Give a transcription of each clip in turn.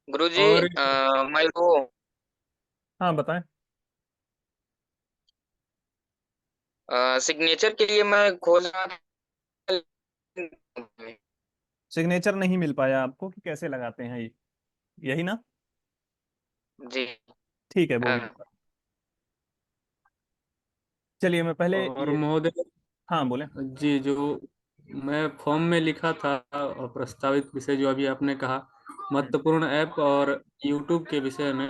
गुरुजी, और मैं वो हाँ बताएं। सिग्नेचर के लिए मैं खोज रहा था। सिग्नेचर नहीं मिल पाया आपको कि कैसे लगाते हैं ये, यही ना? जी। ठीक है, वो भी हाँ। बता। चलिए मैं पहले और ये। महोदय हाँ बोले। जी, जो मैं फॉर्म में लिखा था और प्रस्तावित विषय जो अभी आपने कहा, हम्म, महत्वपूर्ण ऐप और यूट्यूब के विषय में,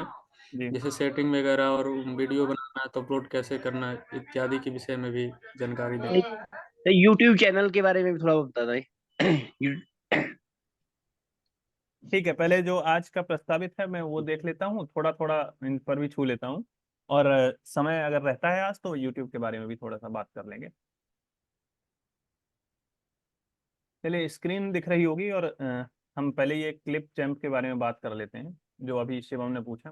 जी। जैसे सेटिंग वगैरह और वीडियो बनाना है तो अपलोड कैसे करना है इत्यादि के विषय में भी जानकारी दें। यूट्यूब चैनल के बारे में भी थोड़ा बता दें। यू- ठीक है, पहले जो आज का प्रस्तावित है मैं वो देख लेता हूँ, थोड़ा थोड़ा इन पर भी छू लेता हूँ। और समय अगर रहता है आज तो यूट्यूब के बारे में भी थोड़ा सा बात कर लेंगे। चलिए, स्क्रीन दिख रही होगी और हम पहले ये क्लिप चैम्प के बारे में बात कर लेते हैं, जो अभी शिवम ने पूछा।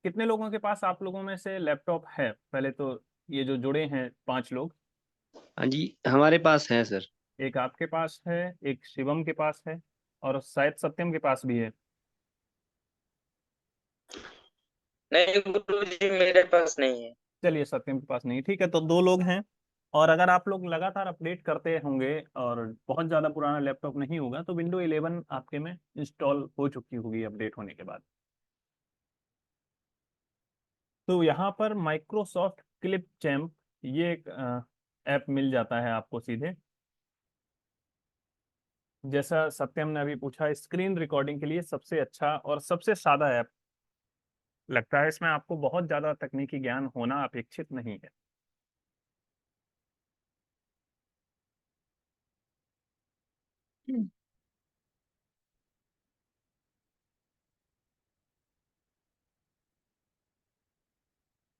कितने लोगों के पास आप लोगों में से लैपटॉप है पहले तो? ये जो जुड़े हैं 5 लोग, हाँ जी, हमारे पास है सर। एक आपके पास है, एक शिवम के पास है, और शायद सत्यम के पास भी है। नहीं गुरुजी, मेरे पास नहीं है। चलिए, सत्यम के पास नहीं, ठीक है, तो 2 लोग हैं। और अगर आप लोग लगातार अपडेट करते होंगे और बहुत ज़्यादा पुराना लैपटॉप नहीं होगा तो विंडो 11 आपके में इंस्टॉल हो चुकी होगी अपडेट होने के बाद। तो यहाँ पर माइक्रोसॉफ्ट क्लिप चैम्प, ये एक ऐप मिल जाता है आपको सीधे। जैसा सत्यम ने अभी पूछा, स्क्रीन रिकॉर्डिंग के लिए सबसे अच्छा और सबसे सादा ऐप लगता है। इसमें आपको बहुत ज़्यादा तकनीकी ज्ञान होना अपेक्षित नहीं है।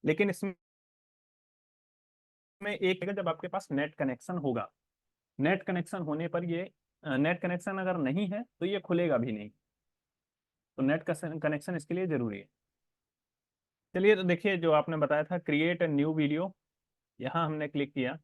लेकिन इसमें एक है, जब आपके पास नेट कनेक्शन होगा। नेट कनेक्शन होने पर ये, नेट कनेक्शन अगर नहीं है तो ये खुलेगा भी नहीं। तो नेट कनेक्शन इसके लिए जरूरी है। चलिए, तो देखिए जो आपने बताया था क्रिएट ए न्यू वीडियो, यहाँ हमने क्लिक किया।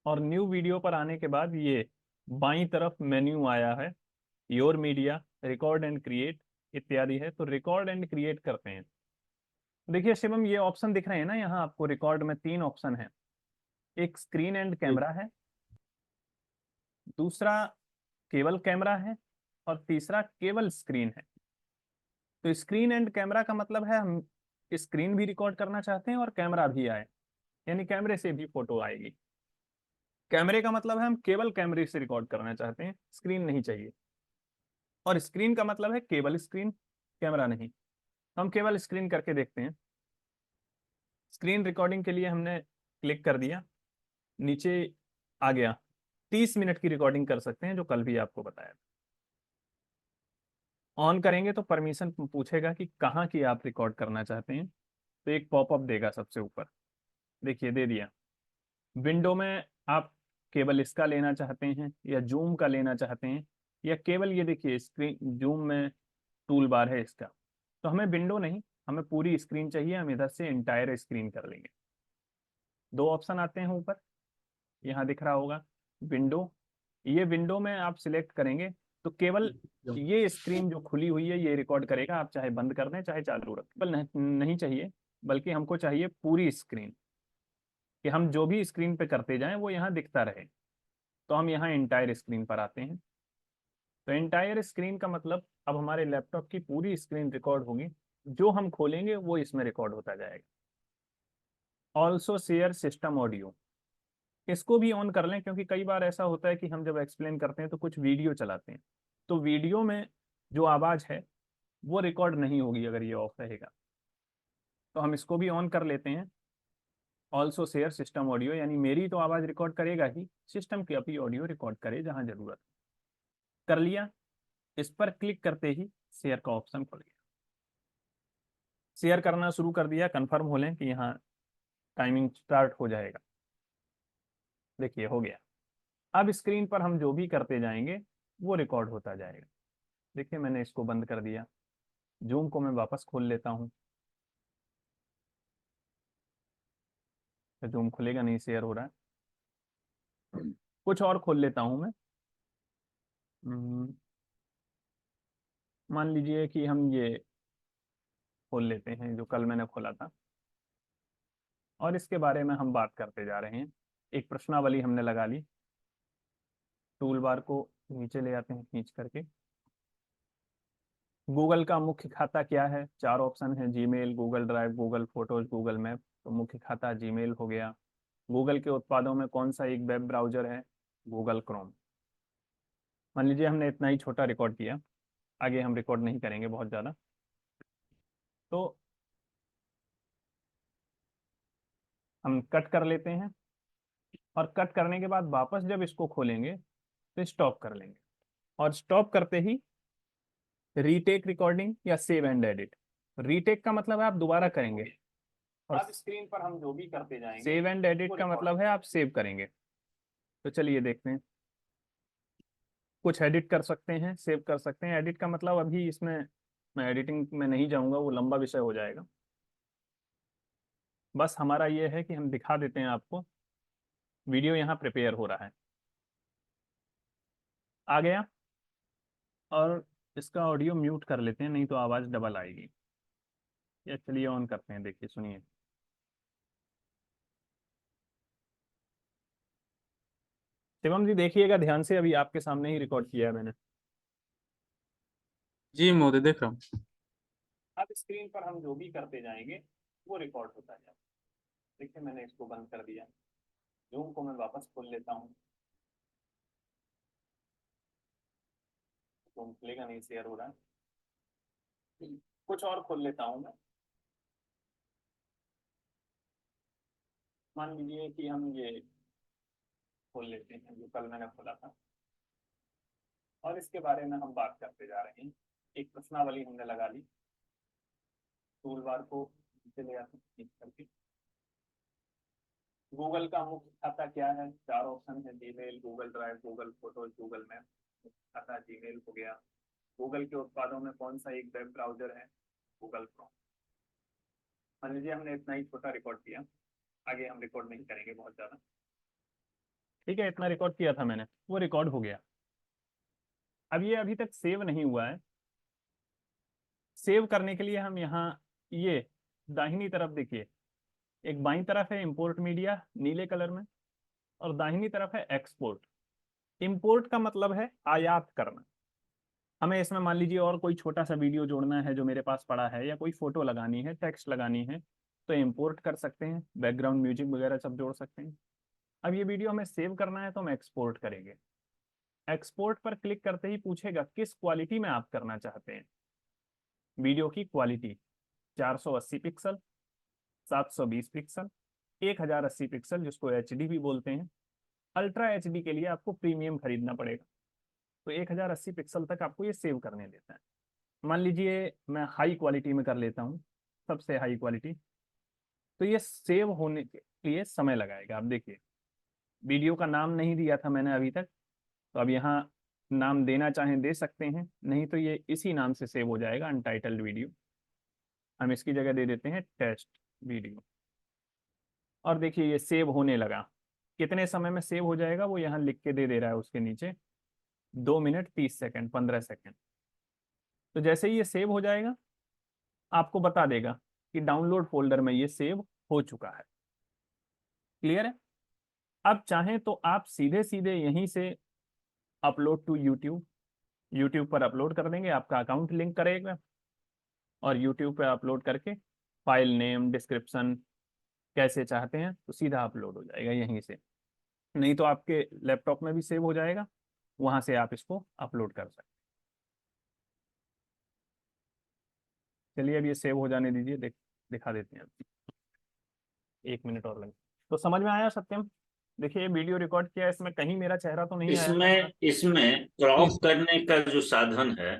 और न्यू वीडियो पर आने के बाद ये बाईं तरफ मेन्यू आया है, your media, record and create इत्यादि है। तो रिकॉर्ड एंड क्रिएट करते हैं। देखिए शिवम, ये ऑप्शन दिख रहे हैं ना यहाँ आपको, रिकॉर्ड में 3 ऑप्शन है। एक स्क्रीन एंड जी। कैमरा है, दूसरा केवल कैमरा है, और तीसरा केवल स्क्रीन है। तो स्क्रीन एंड कैमरा का मतलब है हम स्क्रीन भी रिकॉर्ड करना चाहते हैं और कैमरा भी आए, यानी कैमरे से भी फोटो आएगी। कैमरे का मतलब है हम केवल कैमरे से रिकॉर्ड करना चाहते हैं, स्क्रीन नहीं चाहिए। और स्क्रीन का मतलब है केवल स्क्रीन, कैमरा नहीं। हम केवल स्क्रीन करके देखते हैं। स्क्रीन रिकॉर्डिंग के लिए हमने क्लिक कर दिया, नीचे आ गया। 30 मिनट की रिकॉर्डिंग कर सकते हैं, जो कल भी आपको बताया। ऑन करेंगे तो परमिशन पूछेगा कि कहाँ की आप रिकॉर्ड करना चाहते हैं। तो एक पॉपअप देगा सबसे ऊपर, देखिए दे दिया। विंडो में आप केवल इसका लेना चाहते हैं या जूम का लेना चाहते हैं, या केवल ये देखिए स्क्रीन जूम में टूल बार है इसका। तो हमें विंडो नहीं, हमें पूरी स्क्रीन चाहिए, हम इधर से इंटायर स्क्रीन कर लेंगे। 2 ऑप्शन आते हैं ऊपर, यहाँ दिख रहा होगा विंडो। ये विंडो में आप सिलेक्ट करेंगे तो केवल ये स्क्रीन जो खुली हुई है ये रिकॉर्ड करेगा, आप चाहे बंद कर दें चाहे चालू रखें। केवल नहीं चाहिए, बल्कि हमको चाहिए पूरी स्क्रीन, कि हम जो भी स्क्रीन पे करते जाएं वो यहाँ दिखता रहे। तो हम यहाँ इंटायर स्क्रीन पर आते हैं। तो इंटायर स्क्रीन का मतलब अब हमारे लैपटॉप की पूरी स्क्रीन रिकॉर्ड होगी, जो हम खोलेंगे वो इसमें रिकॉर्ड होता जाएगा। ऑल्सो शेयर सिस्टम ऑडियो, इसको भी ऑन कर लें, क्योंकि कई बार ऐसा होता है कि हम जब एक्सप्लेन करते हैं तो कुछ वीडियो चलाते हैं, तो वीडियो में जो आवाज़ है वो रिकॉर्ड नहीं होगी अगर ये ऑफ रहेगा। तो हम इसको भी ऑन कर लेते हैं। ऑल्सो शेयर सिस्टम ऑडियो, यानी मेरी तो आवाज़ रिकॉर्ड करेगा ही, सिस्टम की अपनी ऑडियो रिकॉर्ड करे जहाँ जरूरत। कर लिया। इस पर क्लिक करते ही शेयर का ऑप्शन खुल गया। शेयर करना शुरू कर दिया, कंफर्म हो लें कि यहाँ टाइमिंग स्टार्ट हो जाएगा। देखिए हो गया। अब स्क्रीन पर हम जो भी करते जाएंगे वो रिकॉर्ड होता जाएगा। देखिए मैंने इसको बंद कर दिया, जूम को मैं वापस खोल लेता हूँ। तो जूम खुलेगा नहीं, शेयर हो रहा है। कुछ और खोल लेता हूं मैं। मान लीजिए कि हम ये खोल लेते हैं जो कल मैंने खोला था, और इसके बारे में हम बात करते जा रहे हैं। एक प्रश्नावली हमने लगा ली। टूल बार को नीचे ले आते हैं खींच करके। गूगल का मुख्य खाता क्या है? 4 ऑप्शन है, Gmail, Google drive, Google photos, Google map. तो मुख्य खाता जीमेल हो गया। गूगल के उत्पादों में कौन सा एक वेब ब्राउजर है? Google Chrome. मान लीजिए हमने इतना ही छोटा रिकॉर्ड किया, आगे हम रिकॉर्ड नहीं करेंगे बहुत ज़्यादा। तो हम कट कर लेते हैं, और कट करने के बाद वापस जब इसको खोलेंगे तो स्टॉप कर लेंगे, और स्टॉप करते ही रीटेक रिकॉर्डिंग या सेव एंड एडिट। रीटेक का मतलब है आप दोबारा करेंगे, और स्क्रीन पर हम जो भी करते जाएंगे। सेव एंड एडिट का मतलब है आप सेव करेंगे। तो चलिए देखते हैं। कुछ एडिट कर सकते हैं, सेव कर सकते हैं। एडिट का मतलब अभी इसमें मैं एडिटिंग में नहीं जाऊंगा, वो लंबा विषय हो जाएगा। बस हमारा ये है कि हम दिखा देते हैं आपको। वीडियो यहाँ प्रिपेयर हो रहा है, आ गया। और इसका ऑडियो म्यूट कर लेते हैं, नहीं तो आवाज़ डबल आएगी। या चलिए ऑन करते हैं, देखिए सुनिए। शिवम जी देखिएगा ध्यान से, अभी आपके सामने ही रिकॉर्ड किया है मैंने। जी महोदय, देख रहा हूँ। अब स्क्रीन पर हम जो भी करते जाएंगे वो रिकॉर्ड होता जाएगा। देखिए मैंने इसको बंद कर दिया। जूम को मैं वापस खोल लेता हूँ। जूम खुलेगा नहीं, शेयर हो रहा है। कुछ और खोल लेता हूँ मैं। मान लीजिए कि हम ये खोल लेते हैं जो कल मैंने खोला था, और इसके बारे में हम बात करते जा रहे हैं। एक प्रश्नावली हमने लगा ली। टूल बार को नीचे ले आते हैं खींच करके। गूगल का मुख्य खाता क्या है? 4 ऑप्शन है, Gmail, Google drive, Google photos, Google map. मुख्य खाता जीमेल हो गया। गूगल के उत्पादों में कौन सा एक वेब ब्राउजर है? Google Chrome. मान लीजिए हमने इतना ही छोटा रिकॉर्ड किया, आगे हम रिकॉर्ड नहीं करेंगे बहुत ज़्यादा। ठीक है, इतना रिकॉर्ड किया था मैंने, वो रिकॉर्ड हो गया। अब ये अभी तक सेव नहीं हुआ है। सेव करने के लिए हम यहाँ ये दाहिनी तरफ देखिए, एक बाईं तरफ है इंपोर्ट मीडिया नीले कलर में, और दाहिनी तरफ है एक्सपोर्ट। इंपोर्ट का मतलब है आयात करना। हमें इसमें मान लीजिए और कोई छोटा सा वीडियो जोड़ना है जो मेरे पास पड़ा है, या कोई फोटो लगानी है, टेक्स्ट लगानी है, तो इंपोर्ट कर सकते हैं। बैकग्राउंड म्यूजिक वगैरह सब जोड़ सकते हैं। अब ये वीडियो हमें सेव करना है तो हम एक्सपोर्ट करेंगे। एक्सपोर्ट पर क्लिक करते ही पूछेगा किस क्वालिटी में आप करना चाहते हैं। वीडियो की क्वालिटी 480 पिक्सल, 720 पिक्सल, 1080 पिक्सल जिसको एचडी भी बोलते हैं। अल्ट्रा एचडी के लिए आपको प्रीमियम खरीदना पड़ेगा। तो 1080 पिक्सल तक आपको ये सेव करने देता है। मान लीजिए मैं हाई क्वालिटी में कर लेता हूँ, सबसे हाई क्वालिटी। तो ये सेव होने के लिए समय लगाएगा। आप देखिए वीडियो का नाम नहीं दिया था मैंने अभी तक, तो अब यहाँ नाम देना चाहें दे सकते हैं, नहीं तो ये इसी नाम से सेव हो जाएगा, अनटाइटल्ड वीडियो। हम इसकी जगह दे देते हैं टेस्ट वीडियो। और देखिए ये सेव होने लगा। कितने समय में सेव हो जाएगा वो यहाँ लिख के दे रहा है उसके नीचे, 2 मिनट 30 सेकंड, 15 सेकंड। तो जैसे ही ये सेव हो जाएगा आपको बता देगा कि डाउनलोड फोल्डर में ये सेव हो चुका है। क्लियर है? अब चाहें तो आप सीधे सीधे यहीं से अपलोड टू यूट्यूब, यूट्यूब पर अपलोड कर देंगे, आपका अकाउंट लिंक करेगा, और यूट्यूब पर अपलोड करके फाइल नेम, डिस्क्रिप्शन कैसे चाहते हैं तो सीधा अपलोड हो जाएगा यहीं से। नहीं तो आपके लैपटॉप में भी सेव हो जाएगा, वहां से आप इसको अपलोड कर सकते हैं। चलिए अब ये सेव हो जाने दीजिए, दिखा देते हैं। 1 मिनट और लगे। तो समझ में आया सत्यम? देखिए वीडियो रिकॉर्ड किया, इसमें कहीं मेरा चेहरा तो नहीं आया। इसमें इसमें क्रॉप करने का जो साधन है,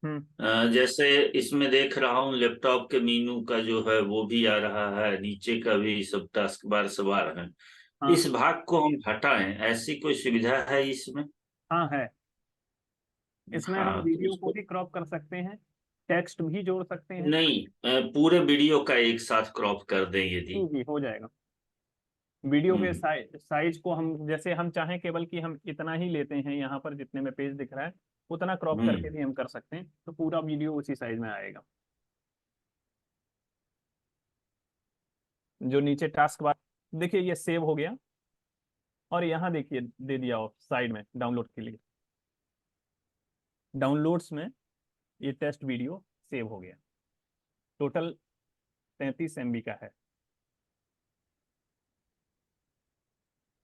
हम्म। जैसे इसमें देख रहा हूँ लैपटॉप के मीनू का जो है वो भी आ रहा है, नीचे का भी सब टास्क बार सवार है। हाँ इस भाग को हम हटाएं, ऐसी कोई सुविधा है इसमें? हाँ है। इसमें हम हाँ तो वीडियो को उसको भी क्रॉप कर सकते हैं, टेक्स्ट भी जोड़ सकते हैं। नहीं, पूरे वीडियो का एक साथ क्रॉप कर दें यदि। जी जी हो जाएगा। वीडियो के साइज को हम जैसे हम चाहें केवल कि हम इतना ही लेते हैं, यहाँ पर जितने में पेज दिख रहा है उतना क्रॉप करके भी हम कर सकते हैं, तो पूरा वीडियो उसी साइज में आएगा। जो नीचे टास्क बार देखिए ये सेव हो गया, और यहाँ देखिए दे दिया हो साइड में डाउनलोड के लिए, डाउनलोड्स में ये टेस्ट वीडियो सेव हो गया। टोटल 33 MB का है।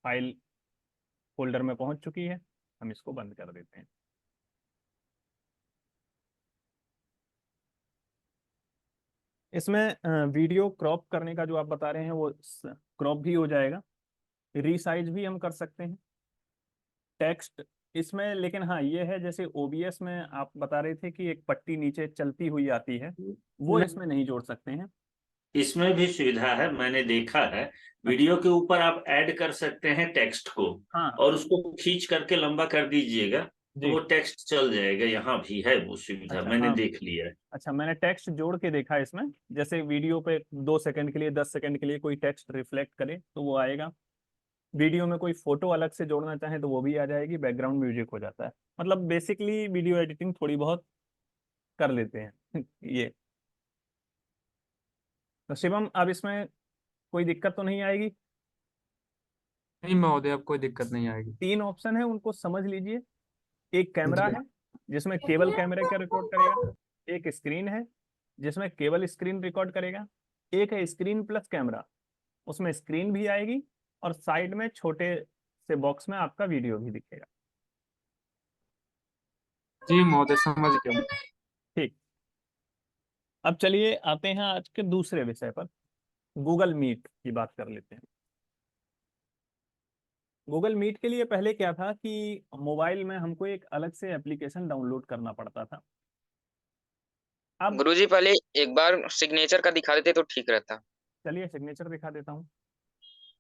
फाइल फोल्डर में पहुंच चुकी है, हम इसको बंद कर देते हैं। इसमें वीडियो क्रॉप करने का जो आप बता रहे हैं वो क्रॉप भी हो जाएगा, रीसाइज भी हम कर सकते हैं, टेक्स्ट इसमें। लेकिन हाँ ये है, जैसे OBS में आप बता रहे थे कि एक पट्टी नीचे चलती हुई आती है, वो इसमें नहीं जोड़ सकते हैं। इसमें भी सुविधा है, मैंने देखा है। वीडियो के ऊपर आप ऐड कर सकते हैं टेक्स्ट को, हाँ और उसको खींच करके लंबा कर दीजिएगा तो जी। वो टेक्स्ट चल जाएगा। यहाँ भी है वो सुविधा, अच्छा मैंने हाँ, देख लिया है। अच्छा मैंने टेक्स्ट जोड़ के देखा इसमें, जैसे वीडियो पे 2 सेकंड के लिए 10 सेकंड के लिए कोई टेक्स्ट रिफ्लेक्ट करे तो वो आएगा। वीडियो में कोई फोटो अलग से जोड़ना चाहे तो वो भी आ जाएगी, बैकग्राउंड म्यूजिक हो जाता है। मतलब बेसिकली वीडियो एडिटिंग थोड़ी बहुत कर लेते हैं ये। तो शिवम अब इसमें कोई दिक्कत तो नहीं आएगी? नहीं महोदय, अब कोई दिक्कत नहीं आएगी। 3 ऑप्शन है, उनको समझ लीजिए। एक कैमरा जी। है जिसमें केवल कैमरे का रिकॉर्ड करेगा, एक स्क्रीन है जिसमें केवल स्क्रीन रिकॉर्ड करेगा, एक है स्क्रीन प्लस कैमरा, उसमें स्क्रीन भी आएगी और साइड में छोटे से बॉक्स में आपका वीडियो भी दिखेगा। जी महोदय, समझ गया। ठीक, अब चलिए आते हैं आज के दूसरे विषय पर, गूगल मीट की बात कर लेते हैं। गूगल मीट के लिए पहले क्या था कि मोबाइल में हमको एक अलग से एप्लीकेशन डाउनलोड करना पड़ता था। अब गुरुजी पहले एक बार सिग्नेचर का दिखा देते तो ठीक रहता। चलिए सिग्नेचर दिखा देता हूँ। हम्म,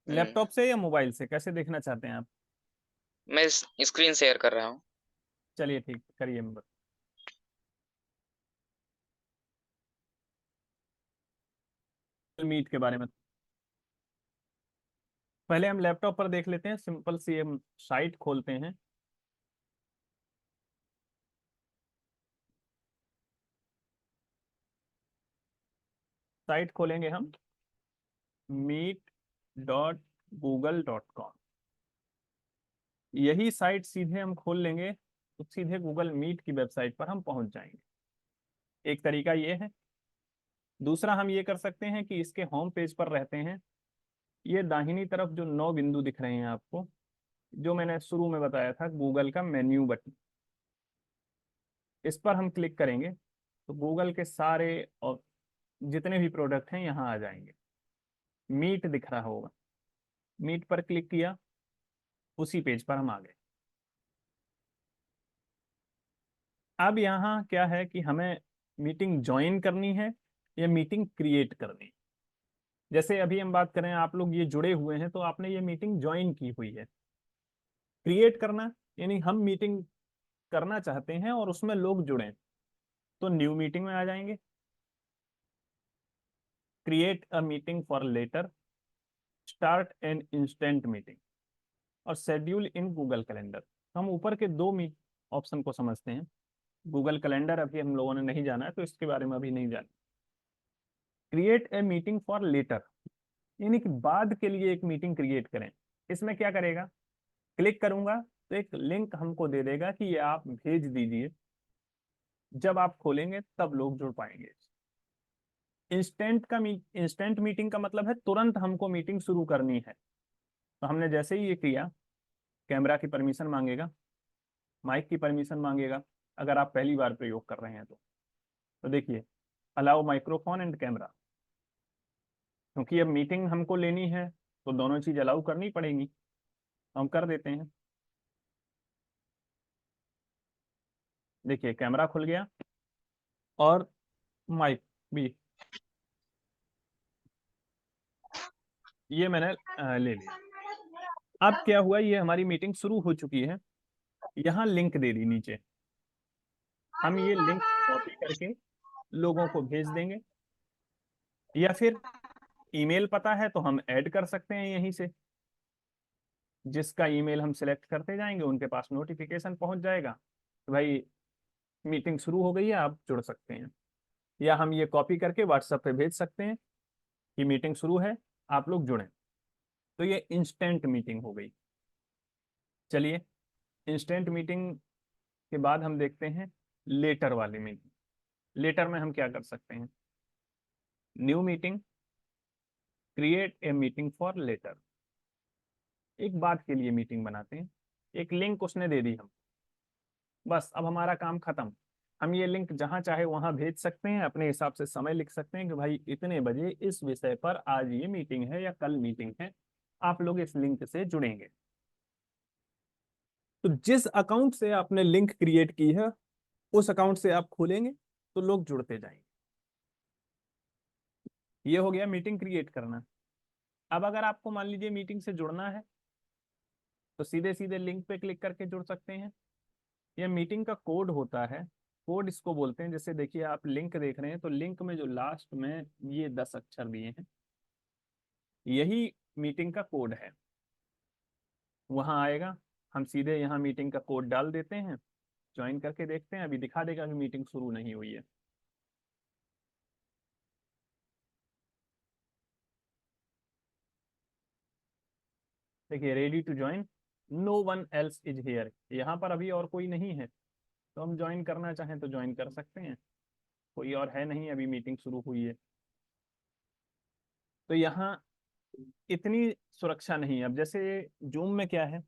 लैपटॉप से या मोबाइल से, कैसे देखना चाहते हैं आप? मैं स्क्रीन शेयर कर रहा हूँ। चलिए ठीक, करिए मेंबर। मीट के बारे में पहले हम लैपटॉप पर देख लेते हैं। सिंपल सी हम साइट खोलते हैं। साइट खोलेंगे हम meet.google.com। यही साइट सीधे हम खोल लेंगे तो सीधे गूगल मीट की वेबसाइट पर हम पहुंच जाएंगे। एक तरीका ये है। दूसरा हम ये कर सकते हैं कि इसके होम पेज पर रहते हैं, ये दाहिनी तरफ जो 9 बिंदु दिख रहे हैं आपको, जो मैंने शुरू में बताया था गूगल का मेन्यू बटन, इस पर हम क्लिक करेंगे तो गूगल के सारे और जितने भी प्रोडक्ट हैं यहाँ आ जाएंगे। मीट दिख रहा होगा, मीट पर क्लिक किया, उसी पेज पर हम आ गए। अब यहाँ क्या है कि हमें मीटिंग ज्वाइन करनी है या मीटिंग क्रिएट करनी है। जैसे अभी हम बात करें, आप लोग ये जुड़े हुए हैं तो आपने ये मीटिंग ज्वाइन की हुई है। क्रिएट करना यानी हम मीटिंग करना चाहते हैं और उसमें लोग जुड़े, तो न्यू मीटिंग में आ जाएंगे। Create a meeting for later, start an instant meeting और शेड्यूल इन गूगल कैलेंडर। हम ऊपर के 2 ऑप्शन को समझते हैं। गूगल कैलेंडर अभी हम लोगों ने नहीं जाना है तो इसके बारे में अभी नहीं जाना। Create a meeting for later यानी कि बाद के लिए एक मीटिंग क्रिएट करें। इसमें क्या करेगा, क्लिक करूंगा तो एक लिंक हमको दे देगा कि ये आप भेज दीजिए, जब आप खोलेंगे तब लोग जुड़ पाएंगे। इंस्टेंट मीटिंग का मतलब है तुरंत हमको मीटिंग शुरू करनी है। तो हमने जैसे ही ये किया, कैमरा की परमिशन मांगेगा, माइक की परमिशन मांगेगा अगर आप पहली बार प्रयोग कर रहे हैं तो देखिए अलाउ माइक्रोफोन एंड कैमरा, क्योंकि अब मीटिंग हमको लेनी है तो दोनों चीज अलाउ करनी पड़ेगी, तो हम कर देते हैं। देखिए कैमरा खुल गया और माइक भी, ये मैंने ले लिया। अब क्या हुआ, ये हमारी मीटिंग शुरू हो चुकी है। यहाँ लिंक दे दी नीचे, हम ये लिंक कॉपी करके लोगों को भेज देंगे, या फिर ईमेल पता है तो हम ऐड कर सकते हैं यहीं से जिसका ईमेल हम सिलेक्ट करते जाएंगे उनके पास नोटिफिकेशन पहुंच जाएगा तो भाई मीटिंग शुरू हो गई है, आप जुड़ सकते हैं। या हम ये कॉपी करके व्हाट्सएप पे भेज सकते हैं कि मीटिंग शुरू है, आप लोग जुड़ें। तो ये इंस्टेंट मीटिंग हो गई। चलिए, इंस्टेंट मीटिंग के बाद हम देखते हैं लेटर वाली मीटिंग। लेटर में हम क्या कर सकते हैं? New meeting, create a meeting for later. एक बात के लिए मीटिंग बनाते हैं, एक लिंक उसने दे दी हम, बस अब हमारा काम खत्म। हम ये लिंक जहां चाहे वहां भेज सकते हैं, अपने हिसाब से समय लिख सकते हैं कि भाई इतने बजे इस विषय पर आज ये मीटिंग है या कल मीटिंग है, आप लोग इस लिंक से जुड़ेंगे। तो जिस अकाउंट से आपने लिंक क्रिएट की है उस अकाउंट से आप खोलेंगे तो लोग जुड़ते जाएंगे। ये हो गया मीटिंग क्रिएट करना। अब अगर आपको मान लीजिए मीटिंग से जुड़ना है तो सीधे सीधे लिंक पे क्लिक करके जुड़ सकते हैं। यह मीटिंग का कोड होता है, कोड इसको बोलते हैं। जैसे देखिए आप लिंक देख रहे हैं तो लिंक में जो लास्ट में ये 10 अक्षर दिए हैं, यही मीटिंग का कोड है। वहां आएगा, हम सीधे यहाँ मीटिंग का कोड डाल देते हैं, ज्वाइन करके देखते हैं। अभी दिखा देगा कि मीटिंग शुरू नहीं हुई है। देखिए ready to join, no one else is here, यहाँ पर अभी और कोई नहीं है, तो हम ज्वाइन करना चाहें तो ज्वाइन कर सकते हैं। कोई और है नहीं, अभी मीटिंग शुरू हुई है। तो यहाँ इतनी सुरक्षा नहीं है। अब जैसे जूम में क्या है,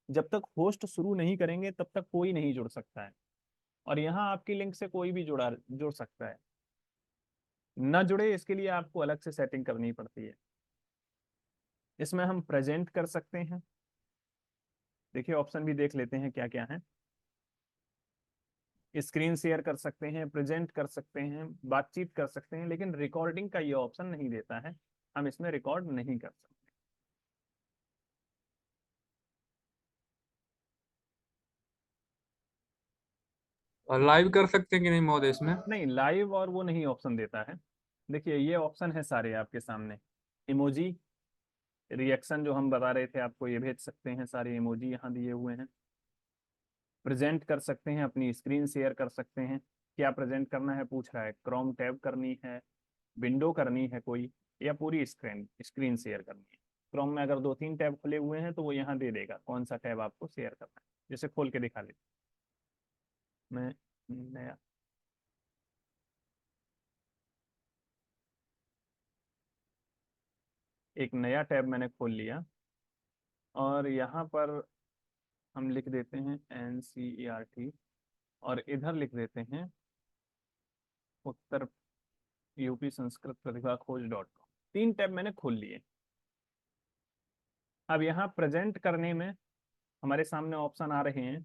जब तक होस्ट शुरू नहीं करेंगे तब तक कोई नहीं जुड़ सकता है, और यहाँ आपकी लिंक से कोई भी जुड़ सकता है। न जुड़े इसके लिए आपको अलग से सेटिंग करनी पड़ती है। इसमें हम प्रेजेंट कर सकते हैं। देखिए ऑप्शन भी देख लेते हैं क्या क्या है। स्क्रीन शेयर कर सकते हैं, प्रेजेंट कर सकते हैं, बातचीत कर सकते हैं, लेकिन रिकॉर्डिंग का ये ऑप्शन नहीं देता है। हम इसमें रिकॉर्ड नहीं कर सकते। और लाइव कर सकते हैं कि नहीं महोदय इसमें? नहीं, लाइव और वो नहीं ऑप्शन देता है। देखिए ये ऑप्शन है सारे आपके सामने। इमोजी, रिएक्शन जो हम बता रहे थे आपको, ये भेज सकते हैं, सारे इमोजी यहाँ दिए हुए हैं। प्रेजेंट कर सकते हैं, अपनी स्क्रीन शेयर कर सकते हैं। क्या प्रेजेंट करना है पूछ रहा है, क्रोम टैब करनी है, विंडो करनी है कोई, या पूरी स्क्रीन स्क्रीन शेयर करनी है। क्रोम में अगर 2-3 टैब खुले हुए हैं तो वो यहाँ दे देगा कौन सा टैब आपको शेयर करना है। जैसे खोल के दिखा लेते मैं नया, एक नया टैब मैंने खोल लिया और यहाँ पर हम लिख देते हैं NCERT और इधर लिख देते हैं उत्तर यूपी संस्कृत प्रतिभा खोज.com। 3 टैब मैंने खोल लिए। अब यहाँ प्रेजेंट करने में हमारे सामने ऑप्शन आ रहे हैं।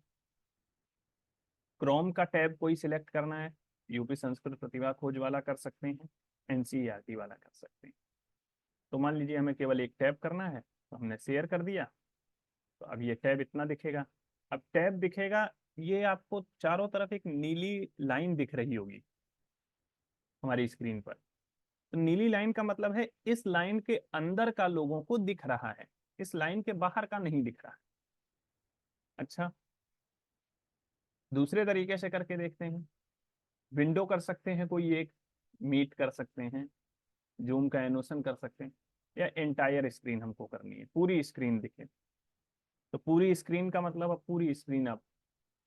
क्रोम का टैब कोई सिलेक्ट करना है, यूपी संस्कृत प्रतिभा खोज वाला कर सकते हैं, NCERT वाला कर सकते हैं। तो मान लीजिए हमें केवल एक टैब करना है, तो हमने शेयर कर दिया। तो अब ये टैब इतना दिखेगा। अब टैब दिखेगा, ये आपको चारों तरफ एक नीली लाइन दिख रही होगी हमारी स्क्रीन पर। तो नीली लाइन का मतलब है इस लाइन के अंदर का लोगों को दिख रहा है, इस लाइन के बाहर का नहीं दिख रहा है। अच्छा, दूसरे तरीके से करके देखते हैं। विंडो कर सकते हैं कोई एक, मीट कर सकते हैं, जूम का एनोशन कर सकते हैं, या एंटायर स्क्रीन हमको करनी है, पूरी स्क्रीन दिखे। तो पूरी स्क्रीन का मतलब अब पूरी स्क्रीन अब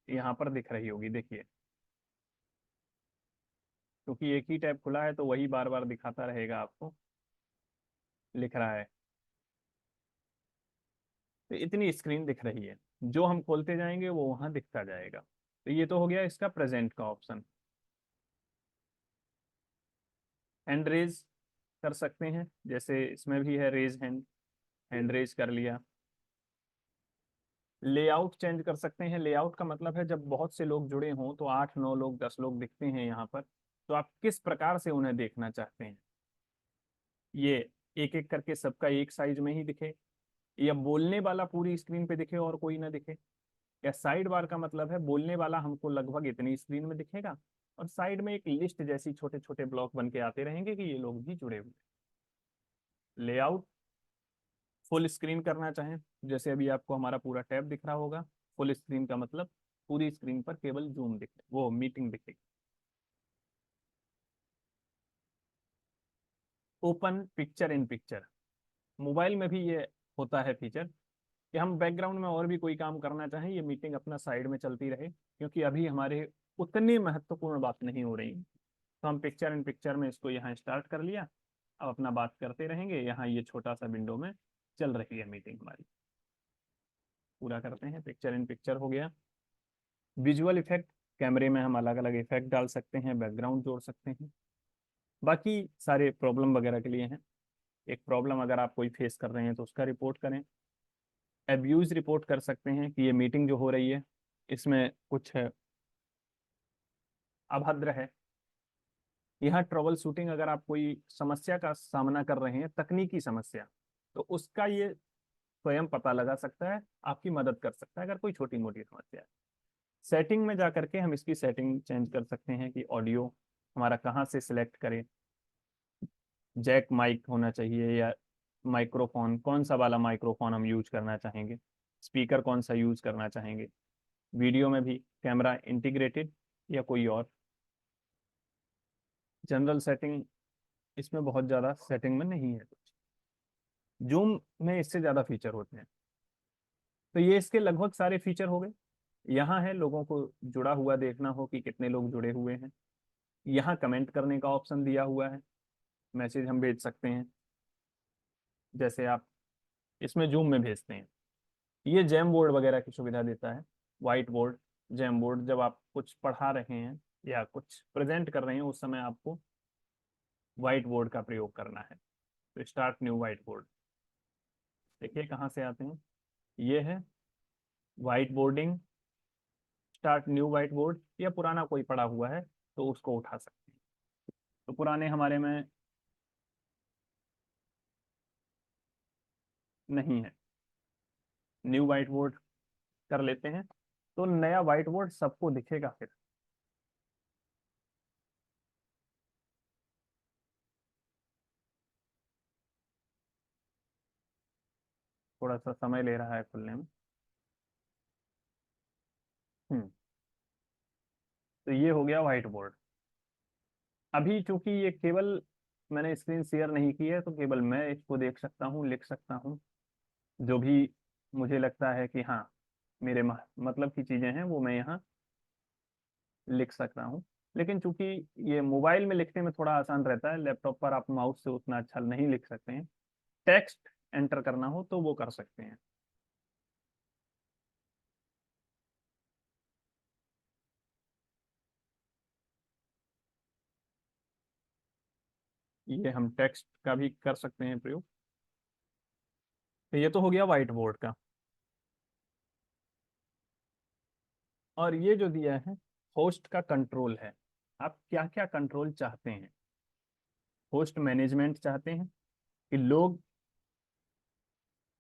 यहाँ पर दिख रही होगी। देखिए क्योंकि एक ही टैब खुला है तो वही बार बार दिखाता रहेगा आपको, लिख रहा है। तो इतनी स्क्रीन दिख रही है, जो हम खोलते जाएंगे वो वहां दिखता जाएगा। तो ये तो हो गया इसका प्रेजेंट का ऑप्शन। हैंड रेज कर सकते हैं, जैसे इसमें भी है रेज हैंड, हैंड रेज कर लिया। लेआउट चेंज कर सकते हैं। लेआउट का मतलब है जब बहुत से लोग जुड़े हों तो 8-9 लोग 10 लोग दिखते हैं यहाँ पर, तो आप किस प्रकार से उन्हें देखना चाहते हैं। ये एक एक करके सबका एक साइज में ही दिखे, या बोलने वाला पूरी स्क्रीन पे दिखे और कोई ना दिखे, या साइड बार का मतलब है बोलने वाला हमको लगभग इतनी स्क्रीन में दिखेगा और साइड में एक लिस्ट जैसी छोटे छोटे ब्लॉक बन के आते रहेंगे कि ये लोग भी जुड़े हुए। लेआउट फुल स्क्रीन करना चाहें, जैसे अभी आपको हमारा पूरा टैब दिख रहा होगा, फुल स्क्रीन का मतलब पूरी स्क्रीन पर केवल जूम दिखे, वो मीटिंग दिखेगी। Open picture in picture, mobile में भी ये होता है फीचर कि हम बैकग्राउंड में और भी कोई काम करना चाहें, ये मीटिंग अपना साइड में चलती रहे, क्योंकि अभी हमारे उतनी महत्वपूर्ण बात नहीं हो रही, तो हम पिक्चर इन पिक्चर में इसको यहाँ स्टार्ट कर लिया, अब अपना बात करते रहेंगे, यहाँ ये छोटा सा विंडो में चल रही है मीटिंग हमारी। पूरा करते हैं, पिक्चर इन पिक्चर हो गया। विजुअल इफेक्ट, कैमरे में हम अलग अलग इफेक्ट डाल सकते हैं, बैकग्राउंड जोड़ सकते हैं, बाकी सारे प्रॉब्लम वगैरह के लिए हैं। एक प्रॉब्लम अगर आप कोई फेस कर रहे हैं तो उसका रिपोर्ट करें। एब्यूज रिपोर्ट कर सकते हैं कि ये मीटिंग जो हो रही है इसमें कुछ अभद्र है। यहाँ ट्रबल शूटिंग, अगर आप कोई समस्या का सामना कर रहे हैं, तकनीकी समस्या, तो उसका ये स्वयं पता लगा सकता है, आपकी मदद कर सकता है अगर कोई छोटी मोटी समस्या है। सेटिंग में जा करके हम इसकी सेटिंग चेंज कर सकते हैं कि ऑडियो हमारा कहाँ से सिलेक्ट करें, जैक माइक होना चाहिए या माइक्रोफोन, कौन सा वाला माइक्रोफोन हम यूज करना चाहेंगे, स्पीकर कौन सा यूज करना चाहेंगे, वीडियो में भी कैमरा इंटीग्रेटेड या कोई और। जनरल सेटिंग, इसमें बहुत ज़्यादा सेटिंग में नहीं है कुछ, जूम में इससे ज़्यादा फीचर होते हैं। तो ये इसके लगभग सारे फीचर हो गए। यहाँ है लोगों को जुड़ा हुआ देखना हो कि कितने लोग जुड़े हुए हैं, यहाँ कमेंट करने का ऑप्शन दिया हुआ है, मैसेज हम भेज सकते हैं जैसे आप इसमें जूम में भेजते हैं। ये जैम बोर्ड वगैरह की सुविधा देता है, वाइट बोर्ड, जैम बोर्ड, जब आप कुछ पढ़ा रहे हैं या कुछ प्रेजेंट कर रहे हैं उस समय आपको वाइट बोर्ड का प्रयोग करना है। तो स्टार्ट न्यू वाइट बोर्ड, देखिए कहाँ से आते हैं, ये है white boarding, start new white board, या पुराना कोई पड़ा हुआ है तो उसको उठा सकते हैं। तो पुराने हमारे में नहीं है, न्यू वाइट बोर्ड कर लेते हैं, तो नया वाइट बोर्ड सबको दिखेगा। फिर थोड़ा सा समय ले रहा है खुलने में। तो ये हो गया वाइट बोर्ड। अभी चूंकि ये केवल मैंने स्क्रीन शेयर नहीं की है, तो केवल मैं इसको देख सकता हूँ, लिख सकता हूँ, जो भी मुझे लगता है कि हाँ मेरे मतलब की चीज़ें हैं वो मैं यहाँ लिख सकता हूँ। लेकिन चूंकि ये मोबाइल में लिखने में थोड़ा आसान रहता है, लैपटॉप पर आप माउस से उतना अच्छा नहीं लिख सकते हैं। टेक्स्ट एंटर करना हो तो वो कर सकते हैं। ये हम टेक्स्ट का भी कर सकते हैं प्रयोग। तो ये तो हो गया व्हाइट बोर्ड का। और ये जो दिया है होस्ट का कंट्रोल है, आप क्या क्या कंट्रोल चाहते हैं। होस्ट मैनेजमेंट चाहते हैं कि लोग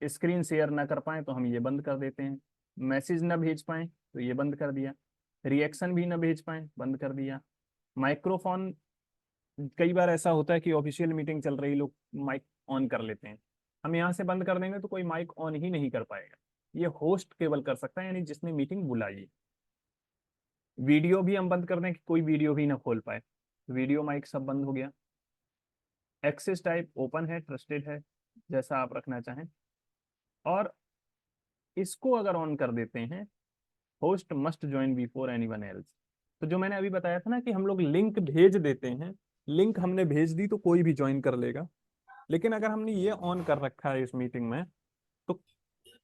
स्क्रीन शेयर ना कर पाए तो हम ये बंद कर देते हैं, मैसेज ना भेज पाए तो ये बंद कर दिया, रिएक्शन भी ना भेज पाए बंद कर दिया। माइक्रोफोन, कई बार ऐसा होता है कि ऑफिशियल मीटिंग चल रही, लोग माइक ऑन कर लेते हैं, हम यहाँ से बंद कर देंगे तो कोई माइक ऑन ही नहीं कर पाएगा, ये होस्ट केवल कर सकता है, यानी जिसने मीटिंग बुलाई है। वीडियो भी हम बंद कर दें कि कोई वीडियो भी ना खोल पाए, वीडियो माइक सब बंद हो गया। एक्सेस टाइप ओपन है, ट्रस्टेड है, जैसा आप रखना चाहें। और इसको अगर ऑन कर देते हैं, host must join before anyone else, तो जो मैंने अभी बताया था ना कि हम लोग लिंक भेज देते हैं, लिंक हमने भेज दी तो कोई भी ज्वाइन कर लेगा। लेकिन अगर हमने ये ऑन कर रखा है इस मीटिंग में, तो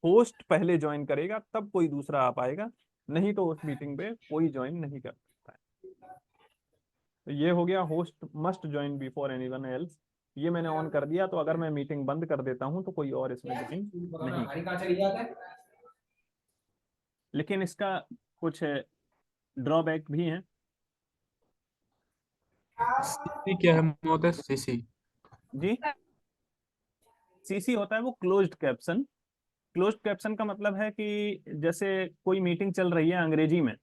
होस्ट पहले ज्वाइन करेगा तब कोई दूसरा आ पाएगा, नहीं तो उस मीटिंग पे कोई ज्वाइन नहीं कर सकता है। तो ये हो गया host must join before anyone else, ये मैंने ऑन कर दिया, तो अगर मैं मीटिंग बंद कर देता हूं तो कोई और इसमें ज्वाइन नहीं। लेकिन इसका कुछ ड्रॉबैक भी है। सीसी क्या है महोदय, सीसी? जी, सीसी होता है वो क्लोज्ड कैप्शन। क्लोज्ड कैप्शन का मतलब है कि जैसे कोई मीटिंग चल रही है अंग्रेजी में,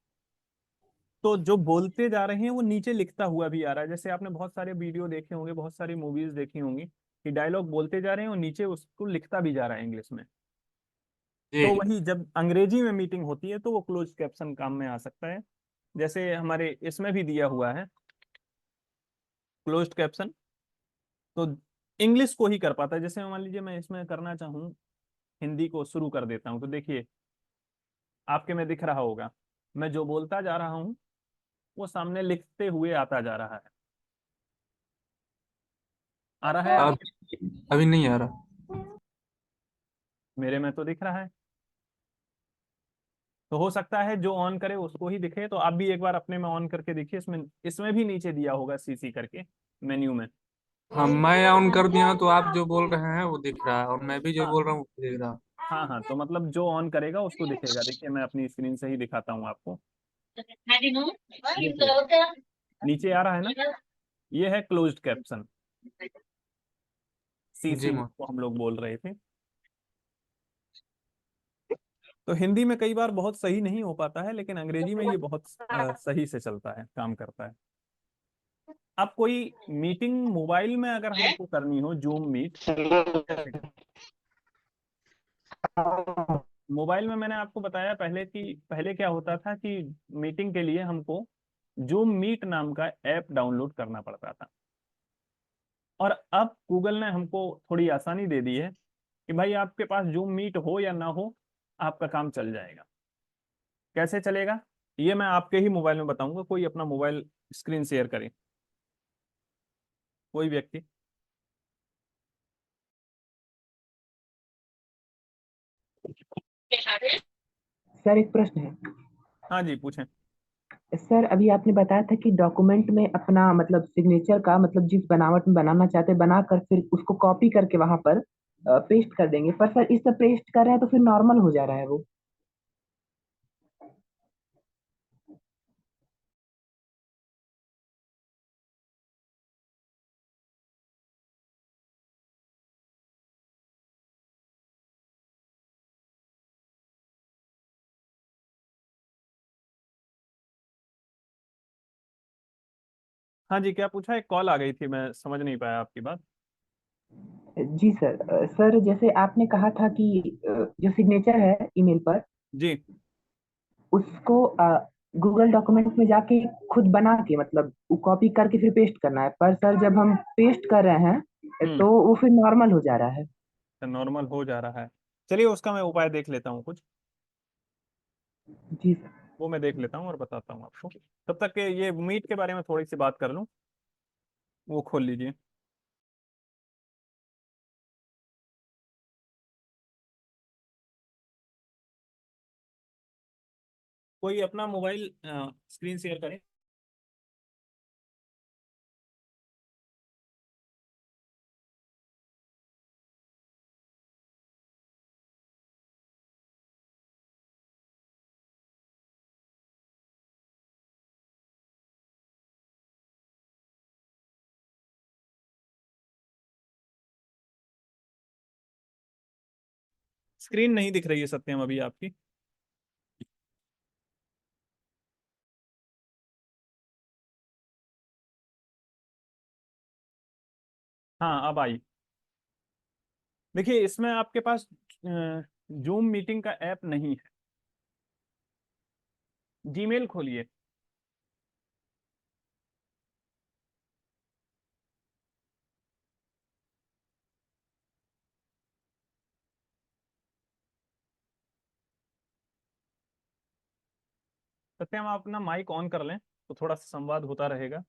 तो जो बोलते जा रहे हैं वो नीचे लिखता हुआ भी आ रहा है। जैसे आपने बहुत सारे वीडियो देखे होंगे, बहुत सारी मूवीज देखी होंगी, कि डायलॉग बोलते जा रहे हैं और नीचे उसको लिखता भी जा रहा है इंग्लिश में। जी। तो वही जब अंग्रेजी में मीटिंग होती है तो वो क्लोज कैप्शन काम में आ सकता है। जैसे हमारे इसमें भी दिया हुआ है क्लोज्ड कैप्शन, तो इंग्लिश को ही कर पाता है। जैसे मान लीजिए मैं इसमें करना चाहूँ, हिंदी को शुरू कर देता हूँ, तो देखिए आपके में दिख रहा होगा, मैं जो बोलता जा रहा हूँ वो सामने लिखते हुए आता जा रहा है। आ रहा है अब आपके? अभी नहीं आ रहा। मेरे में तो दिख रहा है। तो हो सकता है जो ऑन करे उसको ही दिखे, तो आप भी एक बार अपने में ऑन करके देखिए। इसमें इसमें भी नीचे दिया होगा सीसी करके मेन्यू में। हाँ, मैं ऑन कर दिया हूं, तो आप जो बोल रहे हैं वो दिख रहा है, और मैं भी जो हाँ बोल रहा हूँ वो दिख रहा है। हाँ हाँ, तो मतलब जो ऑन करेगा उसको दिखेगा। देखिए मैं अपनी स्क्रीन से ही दिखाता हूँ आपको। देखिए नीचे आ रहा है ना, ये है क्लोज्ड कैप्शन, जी सीसी मोहन। को हम लोग बोल रहे थे। तो हिंदी में कई बार बहुत सही नहीं हो पाता है, लेकिन अंग्रेजी में ये बहुत सही से चलता है, काम करता है। अब कोई मीटिंग मोबाइल में अगर हमको करनी हो, जूम मीट, कैसे करें? मोबाइल में मैंने आपको बताया पहले कि पहले क्या होता था कि मीटिंग के लिए हमको जूम मीट नाम का ऐप डाउनलोड करना पड़ता था। और अब गूगल ने हमको थोड़ी आसानी दे दी है कि भाई आपके पास जूम मीट हो या ना हो, आपका काम चल जाएगा। कैसे चलेगा ये मैं आपके ही मोबाइल में बताऊंगा। कोई अपना मोबाइल स्क्रीन शेयर करे, कोई व्यक्ति। सर एक प्रश्न है। हाँ जी पूछें। सर अभी आपने बताया था कि डॉक्यूमेंट में अपना मतलब सिग्नेचर का मतलब जिस बनावट में बनाना चाहते हैं बनाकर फिर उसको कॉपी करके वहां पर पेस्ट कर देंगे। पर सर इस पर पेस्ट कर रहे हैं तो फिर नॉर्मल हो जा रहा है वो। हाँ जी, क्या पूछा? एक कॉल आ गई थी, मैं समझ नहीं पाया आपकी बात। जी सर। सर जैसे आपने कहा था कि जो सिग्नेचर है ईमेल पर जी। उसको गूगल डॉक्यूमेंट में जाके खुद बना के मतलब वो कॉपी करके फिर पेस्ट करना है। पर सर जब हम पेस्ट कर रहे हैं हम्म। तो वो फिर नॉर्मल हो जा रहा है। नॉर्मल हो जा रहा है। चलिए उसका मैं उपाय देख लेता हूँ कुछ। जी सर। वो मैं देख लेता हूँ और बताता हूँ आपको। तब तक के ये मीट के बारे में थोड़ी सी बात कर लूँ। वो खोल लीजिए। कोई अपना मोबाइल स्क्रीन शेयर करे। स्क्रीन नहीं दिख रही है सत्यम अभी आपकी। हाँ अब आई। देखिए इसमें आपके पास जूम मीटिंग का ऐप नहीं है। जीमेल खोलिए। सत्यम आप अपना माइक ऑन कर लें तो थोड़ा सा संवाद होता रहेगा।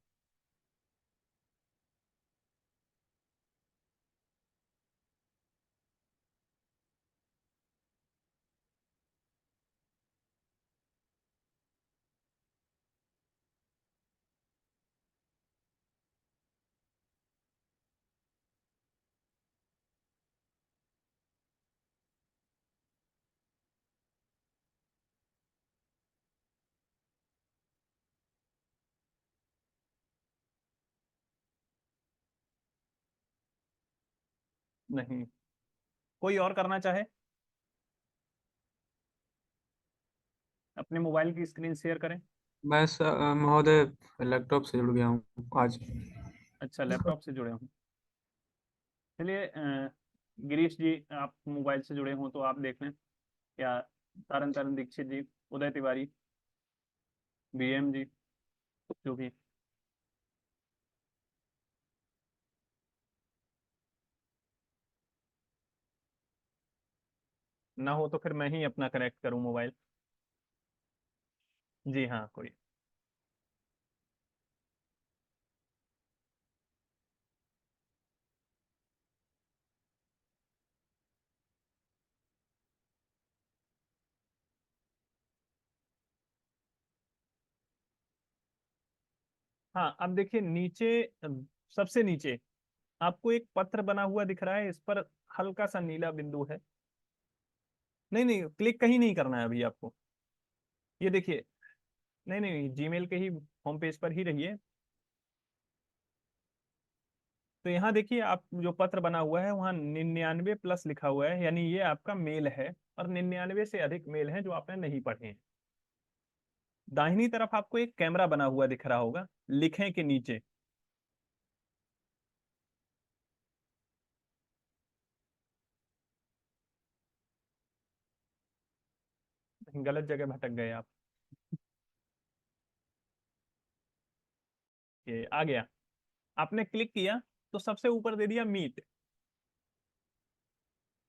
नहीं, कोई और करना चाहे अपने मोबाइल की स्क्रीन शेयर करें। मैं महोदय लैपटॉप से जुड़ गया हूँ आज। अच्छा लैपटॉप से जुड़े हूँ। चलिए गिरीश जी, आप मोबाइल से जुड़े हों तो आप देख लें, या तारन तारन दीक्षित जी, उदय तिवारी, बीएम जी, जो भी। ना हो तो फिर मैं ही अपना कनेक्ट करूं मोबाइल। जी हाँ, कोई। हाँ, अब देखिए नीचे, सबसे नीचे आपको एक पत्र बना हुआ दिख रहा है, इस पर हल्का सा नीला बिंदु है। नहीं नहीं, क्लिक कहीं नहीं करना है अभी आपको। ये देखिए, नहीं नहीं, जीमेल के ही होम पेज पर ही रहिए। तो यहाँ देखिए, आप जो पत्र बना हुआ है वहाँ 99+ लिखा हुआ है, यानी ये आपका मेल है, और 99 से अधिक मेल हैं जो आपने नहीं पढ़े हैं। दाहिनी तरफ आपको एक कैमरा बना हुआ दिख रहा होगा, लिखें के नीचे। गलत जगह भटक गए आप। ये आ गया, आपने क्लिक किया तो सबसे ऊपर दे दिया मीट।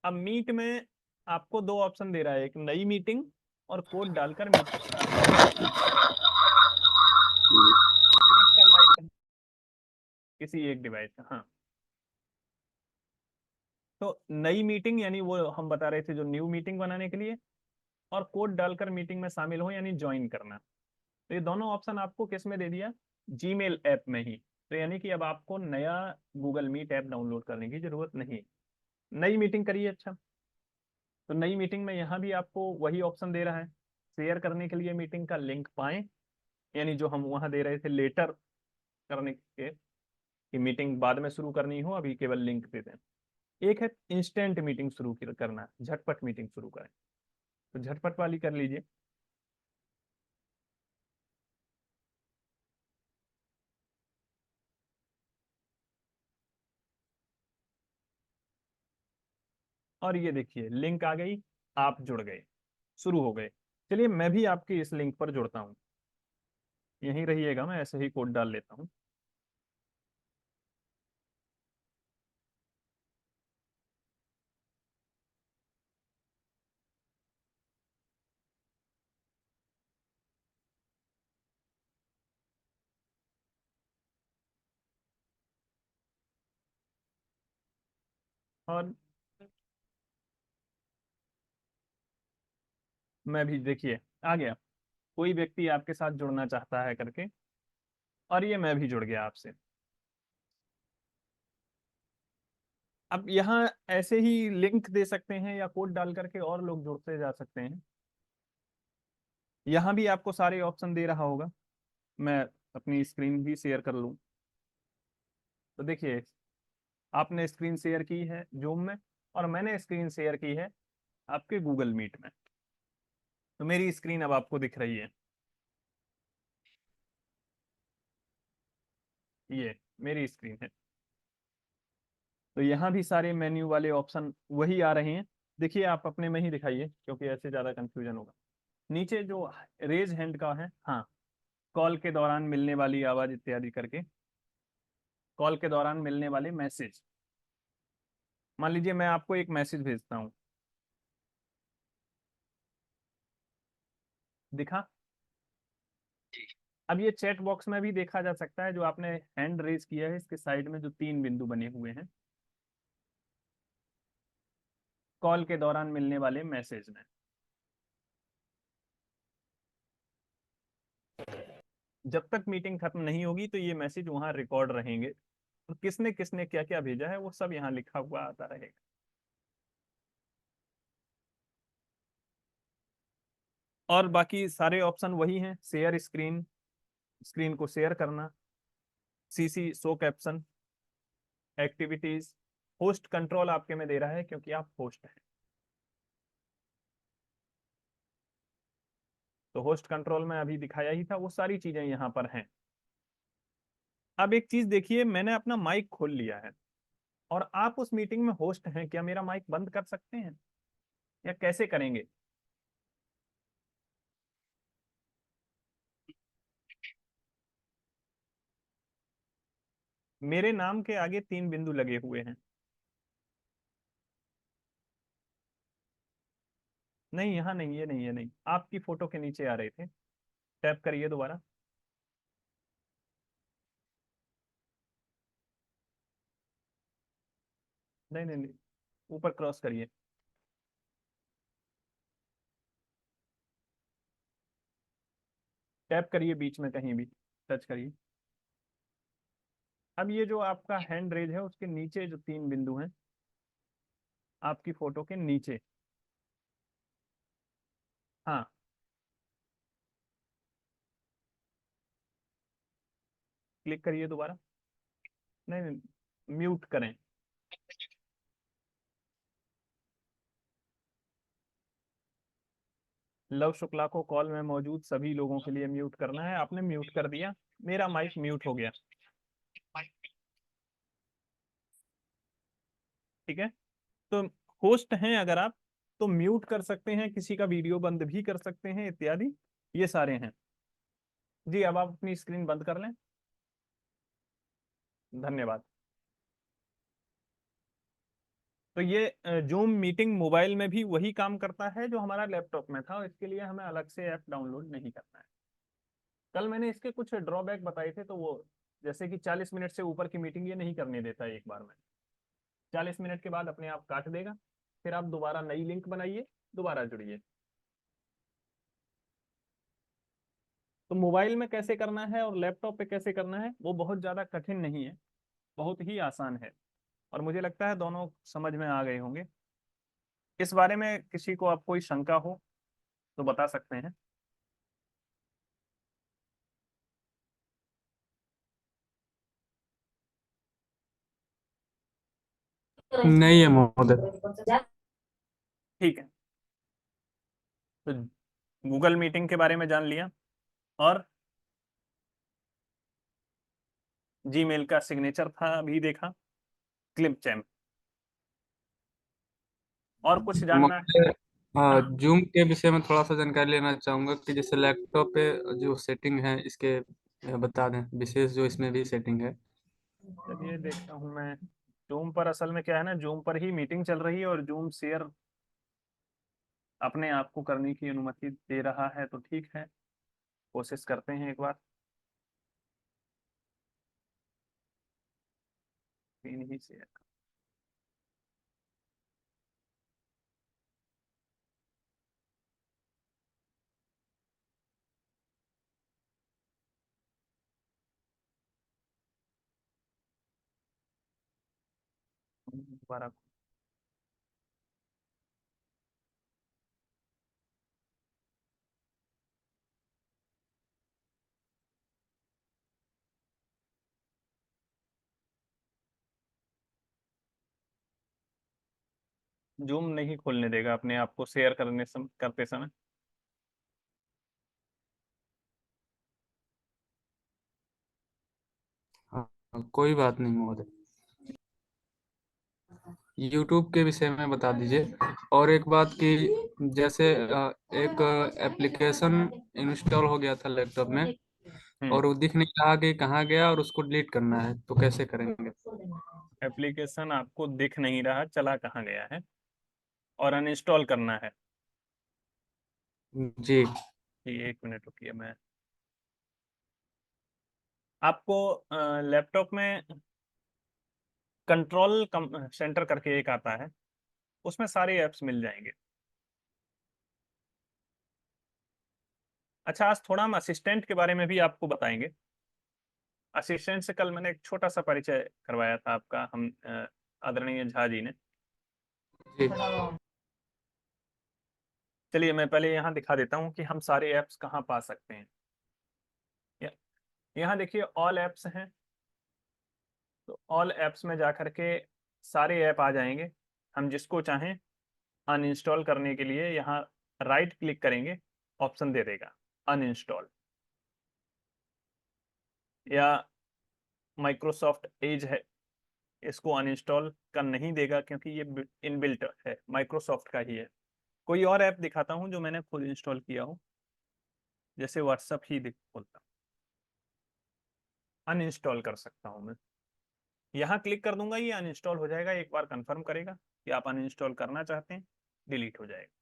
अब मीट में आपको दो ऑप्शन दे रहा है, एक नई मीटिंग और कोड डालकर मीटिंग स्टार्ट करना। किसी एक डिवाइस का, हाँ। तो नई मीटिंग यानी वो हम बता रहे थे जो न्यू मीटिंग बनाने के लिए, और कोड डालकर मीटिंग में शामिल हो यानी ज्वाइन करना। तो ये दोनों ऑप्शन आपको किस में दे दिया? जीमेल ऐप में ही। तो यानी कि अब आपको नया गूगल मीट ऐप डाउनलोड करने की जरूरत नहीं। नई मीटिंग करिए। अच्छा, तो नई मीटिंग में यहाँ भी आपको वही ऑप्शन दे रहा है, शेयर करने के लिए मीटिंग का लिंक पाएं, यानी जो हम वहाँ दे रहे थे लेटर करने के, कि मीटिंग बाद में शुरू करनी हो, अभी केवल लिंक दे दें। एक है इंस्टेंट मीटिंग शुरू करना, झटपट मीटिंग शुरू करें, तो झटपट वाली कर लीजिए। और ये देखिए लिंक आ गई, आप जुड़ गए, शुरू हो गए। चलिए मैं भी आपके इस लिंक पर जुड़ता हूँ, यहीं रहिएगा, मैं ऐसे ही कोड डाल लेता हूँ। और मैं भी देखिए आ गया, कोई व्यक्ति आपके साथ जुड़ना चाहता है करके, और ये मैं भी जुड़ गया आपसे। अब यहाँ ऐसे ही लिंक दे सकते हैं या कोड डाल करके और लोग जुड़ते जा सकते हैं। यहाँ भी आपको सारे ऑप्शन दे रहा होगा। मैं अपनी स्क्रीन भी शेयर कर लूँ, तो देखिए आपने स्क्रीन शेयर की है जूम में, और मैंने स्क्रीन शेयर की है आपके गूगल मीट में। तो मेरी स्क्रीन अब आपको दिख रही है, ये मेरी स्क्रीन है। तो यहाँ भी सारे मेन्यू वाले ऑप्शन वही आ रहे हैं। देखिए आप अपने में ही दिखाइए, क्योंकि ऐसे ज़्यादा कंफ्यूजन होगा। नीचे जो रेज हैंड का है, हाँ, कॉल के दौरान मिलने वाली आवाज़ इत्यादि करके, कॉल के दौरान मिलने वाले मैसेज। मान लीजिए मैं आपको एक मैसेज भेजता हूँ, दिखा? अब ये चैट बॉक्स में भी देखा जा सकता है, जो आपने हैंड रेज किया है इसके साइड में जो 3 बिंदु बने हुए हैं, कॉल के दौरान मिलने वाले मैसेज में। जब तक मीटिंग खत्म नहीं होगी तो ये मैसेज वहां रिकॉर्ड रहेंगे, और किसने किसने क्या क्या भेजा है वो सब यहाँ लिखा हुआ आता रहेगा। और बाकी सारे ऑप्शन वही हैं, शेयर स्क्रीन, स्क्रीन को शेयर करना, CC show caption, activities, host control आपके में दे रहा है क्योंकि आप होस्ट हैं। तो होस्ट कंट्रोल में अभी दिखाया ही था, वो सारी चीजें यहाँ पर हैं। अब एक चीज देखिए, मैंने अपना माइक खोल लिया है, और आप उस मीटिंग में होस्ट हैं, क्या मेरा माइक बंद कर सकते हैं या कैसे करेंगे? मेरे नाम के आगे 3 बिंदु लगे हुए हैं। नहीं, यहाँ नहीं, ये नहीं, ये नहीं, आपकी फोटो के नीचे आ रहे थे। टैप करिए दोबारा। नहीं नहीं नहीं, ऊपर क्रॉस करिए। टैप करिए बीच में कहीं भी, टच करिए। अब ये जो आपका हैंड रेज है उसके नीचे जो 3 बिंदु हैं, आपकी फोटो के नीचे। हाँ, क्लिक करिए दोबारा। नहीं नहीं, म्यूट करें। लव शुक्ला को कॉल में मौजूद सभी लोगों के लिए म्यूट करना है। आपने म्यूट कर दिया, मेरा माइक म्यूट हो गया। ठीक है, तो होस्ट हैं अगर आप, तो म्यूट कर सकते हैं, किसी का वीडियो बंद भी कर सकते हैं इत्यादि, ये सारे हैं। जी, अब आप अपनी स्क्रीन बंद कर लें। धन्यवाद। तो ये जूम मीटिंग मोबाइल में भी वही काम करता है जो हमारा लैपटॉप में था, इसके लिए हमें अलग से ऐप डाउनलोड नहीं करना है। कल मैंने इसके कुछ ड्रॉबैक बताए थे, तो वो जैसे कि 40 मिनट से ऊपर की मीटिंग ये नहीं करने देता है एक बार में। 40 मिनट के बाद अपने आप काट देगा, फिर आप दोबारा नई लिंक बनाइए, दोबारा जुड़िए। तो मोबाइल में कैसे करना है और लैपटॉप पे कैसे करना है वो बहुत ज़्यादा कठिन नहीं है, बहुत ही आसान है, और मुझे लगता है दोनों समझ में आ गए होंगे। इस बारे में किसी को आप कोई शंका हो तो बता सकते हैं। नहीं है महोदय। ठीक है, तो गूगल मीटिंग के बारे में जान लिया, और जीमेल का सिग्नेचर था अभी देखा, क्लिप चैम्प, और कुछ जानना है? महोदय, हाँ, जूम के विषय में थोड़ा सा जानकारी लेना चाहूंगा कि जैसे लैपटॉप पे जो सेटिंग है इसके बता दें, विशेष जो इसमें भी सेटिंग है। चलिए देखता हूँ मैं। जूम पर असल में क्या है ना, जूम पर ही मीटिंग चल रही है और जूम शेयर अपने आप को करने की अनुमति दे रहा है, तो ठीक है, कोशिश करते हैं एक बार। स्क्रीन ही शेयर, दोबारा। जूम नहीं खोलने देगा अपने आप को शेयर करते समय। हाँ, कोई बात नहीं महोदय। यूट्यूब के विषय में बता दीजिए। और एक बात कि जैसे एक एप्लीकेशन इंस्टॉल हो गया था लैपटॉप में हम्म, और वो दिख नहीं रहा कि कहाँ गया, और उसको डिलीट करना है, तो कैसे करेंगे? एप्लीकेशन आपको दिख नहीं रहा चला कहाँ गया है, और अनइंस्टॉल करना है। जी। ये 1 मिनट रुकिए, मैं आपको लैपटॉप में कंट्रोल सेंटर करके एक आता है, उसमें सारे ऐप्स मिल जाएंगे। अच्छा, आज थोड़ा हम असिस्टेंट के बारे में भी आपको बताएंगे। असिस्टेंट से कल मैंने एक छोटा सा परिचय करवाया था आपका, हम आदरणीय झा जी ने। जी। चलिए मैं पहले यहाँ दिखा देता हूँ कि हम सारे ऐप्स कहाँ पा सकते हैं। य- यहाँ देखिए ऑल ऐप्स हैं, तो ऑल ऐप्स में जा करके सारे ऐप आ जाएंगे। हम जिसको चाहें अनइंस्टॉल करने के लिए यहाँ राइट क्लिक करेंगे, ऑप्शन दे देगा अनइंस्टॉल, या माइक्रोसॉफ्ट एज है, इसको अनइंस्टॉल कर नहीं देगा क्योंकि ये इनबिल्ट है, माइक्रोसॉफ्ट का ही है। कोई और ऐप दिखाता हूँ जो मैंने खुद इंस्टॉल किया हो, जैसे व्हाट्सएप ही बोलता, अनइंस्टॉल कर सकता हूँ मैं। यहाँ क्लिक कर दूंगा, ये अनइंस्टॉल हो जाएगा। एक बार कंफर्म करेगा कि आप अनइंस्टॉल करना चाहते हैं, डिलीट हो जाएगा।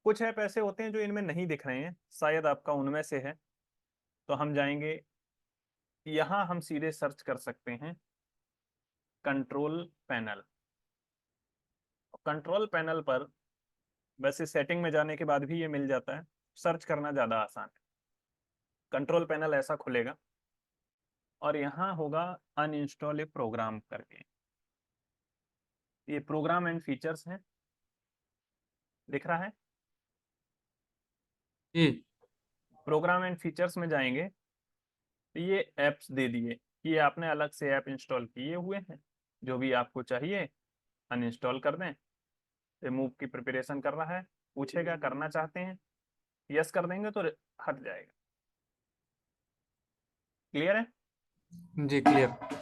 कुछ ऐप ऐसे होते हैं जो इनमें नहीं दिख रहे हैं, शायद आपका उनमें से है। तो हम जाएंगे, यहाँ हम सीधे सर्च कर सकते हैं कंट्रोल पैनल। कंट्रोल पैनल पर वैसे सेटिंग में जाने के बाद भी ये मिल जाता है, सर्च करना ज़्यादा आसान है। कंट्रोल पैनल ऐसा खुलेगा और यहाँ होगा अनइंस्टॉल ए प्रोग्राम करके, ये प्रोग्राम एंड फीचर्स हैं, दिख रहा है। जी। प्रोग्राम एंड फीचर्स में जाएंगे तो ये ऐप्स दे दिए कि आपने अलग से ऐप इंस्टॉल किए हुए हैं, जो भी आपको चाहिए अनइंस्टॉल कर दें। रिमूव की प्रिपरेशन कर रहा है, पूछेगा करना चाहते हैं, यस कर देंगे तो हट जाएगा। क्लियर है? जी क्लियर।